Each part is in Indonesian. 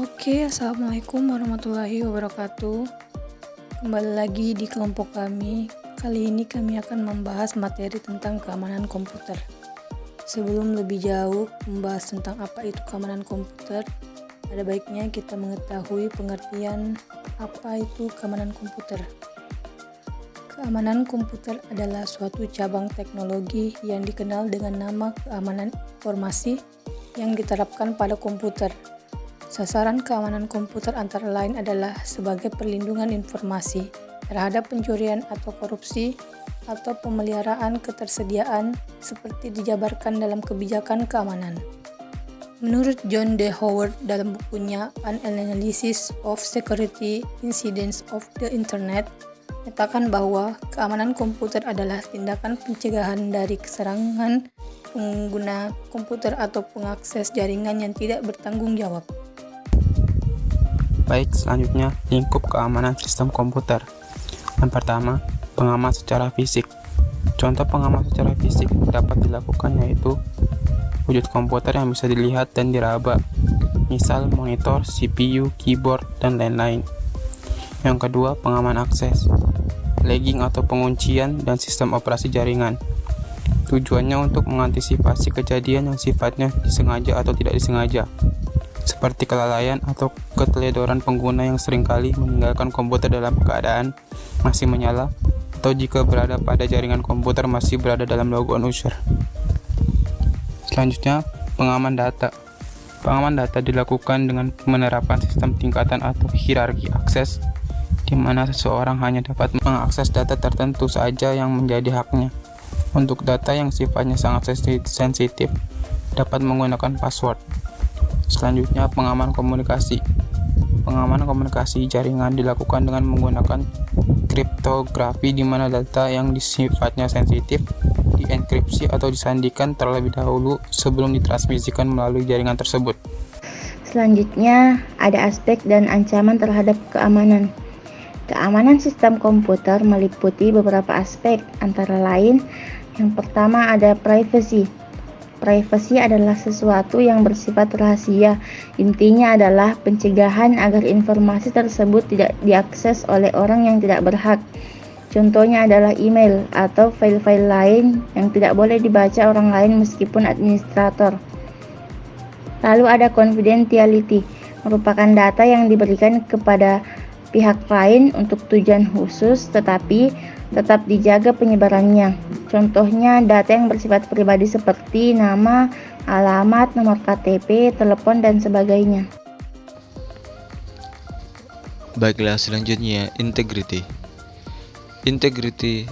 Assalamualaikum warahmatullahi wabarakatuh. Kembali lagi di kelompok kami. Kali ini kami akan membahas materi tentang keamanan komputer. Sebelum lebih jauh membahas tentang apa itu keamanan komputer, ada baiknya kita mengetahui pengertian apa itu keamanan komputer. Keamanan komputer adalah suatu cabang teknologi yang dikenal dengan nama keamanan informasi yang diterapkan pada komputer. Sasaran keamanan komputer antara lain adalah sebagai perlindungan informasi terhadap pencurian atau korupsi atau pemeliharaan ketersediaan seperti dijabarkan dalam kebijakan keamanan. Menurut John D. Howard dalam bukunya An Analysis of Security Incidents of the Internet, menyatakan bahwa keamanan komputer adalah tindakan pencegahan dari serangan pengguna komputer atau pengakses jaringan yang tidak bertanggung jawab. Baik, selanjutnya lingkup keamanan sistem komputer. Yang pertama, pengaman secara fisik. Contoh pengaman secara fisik dapat dilakukan yaitu wujud komputer yang bisa dilihat dan diraba, misal monitor, CPU, keyboard, dan lain-lain. Yang kedua, pengaman akses, logging atau penguncian dan sistem operasi jaringan. Tujuannya untuk mengantisipasi kejadian yang sifatnya disengaja atau tidak disengaja, seperti kelalaian atau keteledoran pengguna yang seringkali meninggalkan komputer dalam keadaan masih menyala atau jika berada pada jaringan komputer masih berada dalam logon user. Selanjutnya, pengaman data. Pengaman data dilakukan dengan penerapan sistem tingkatan atau hierarki akses, di mana seseorang hanya dapat mengakses data tertentu saja yang menjadi haknya. Untuk data yang sifatnya sangat sensitif, dapat menggunakan password. Selanjutnya, pengaman komunikasi. Pengaman komunikasi jaringan dilakukan dengan menggunakan kriptografi di mana data yang sifatnya sensitif dienkripsi atau disandikan terlebih dahulu sebelum ditransmisikan melalui jaringan tersebut. Selanjutnya, ada aspek dan ancaman terhadap keamanan. Keamanan sistem komputer meliputi beberapa aspek, antara lain yang pertama ada privacy. Privasi adalah sesuatu yang bersifat rahasia. Intinya adalah pencegahan agar informasi tersebut tidak diakses oleh orang yang tidak berhak. Contohnya adalah email atau file-file lain yang tidak boleh dibaca orang lain meskipun administrator. Lalu ada confidentiality, merupakan data yang diberikan kepada pihak lain untuk tujuan khusus tetapi tetap dijaga penyebarannya. Contohnya data yang bersifat pribadi seperti nama, alamat, nomor KTP, telepon, dan sebagainya. Baiklah, selanjutnya integrity. Integrity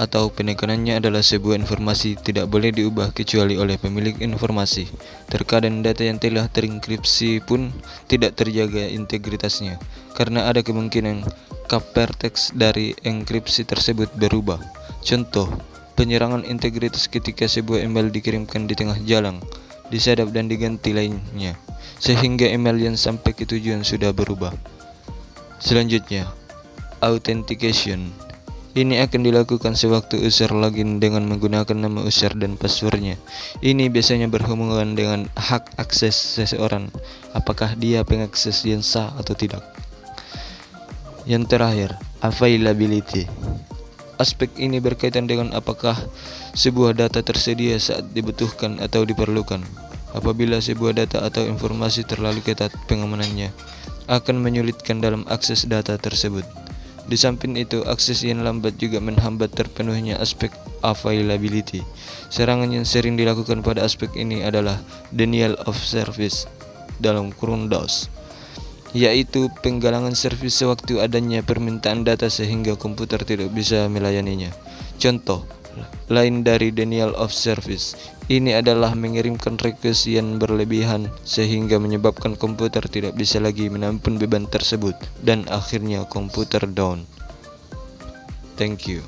atau penekanannya adalah sebuah informasi tidak boleh diubah kecuali oleh pemilik informasi. Terkadang data yang telah terenkripsi pun tidak terjaga integritasnya, karena ada kemungkinan ciphertext dari enkripsi tersebut berubah. Contoh, penyerangan integritas ketika sebuah email dikirimkan di tengah jalan, disadap dan diganti lainnya, sehingga email yang sampai ke tujuan sudah berubah. Selanjutnya, authentication. Ini akan dilakukan sewaktu user login dengan menggunakan nama user dan passwordnya. Ini biasanya berhubungan dengan hak akses seseorang, apakah dia pengakses yang sah atau tidak. Yang terakhir, availability. Aspek ini berkaitan dengan apakah sebuah data tersedia saat dibutuhkan atau diperlukan. Apabila sebuah data atau informasi terlalu ketat pengamanannya, akan menyulitkan dalam akses data tersebut. Di samping itu, akses yang lambat juga menghambat terpenuhnya aspek availability. Serangan yang sering dilakukan pada aspek ini adalah denial of service dalam kurung DOS, yaitu penggalangan servis sewaktu adanya permintaan data sehingga komputer tidak bisa melayaninya. Contoh lain dari denial of service ini adalah mengirimkan request yang berlebihan sehingga menyebabkan komputer tidak bisa lagi menampung beban tersebut dan akhirnya komputer down. Thank you.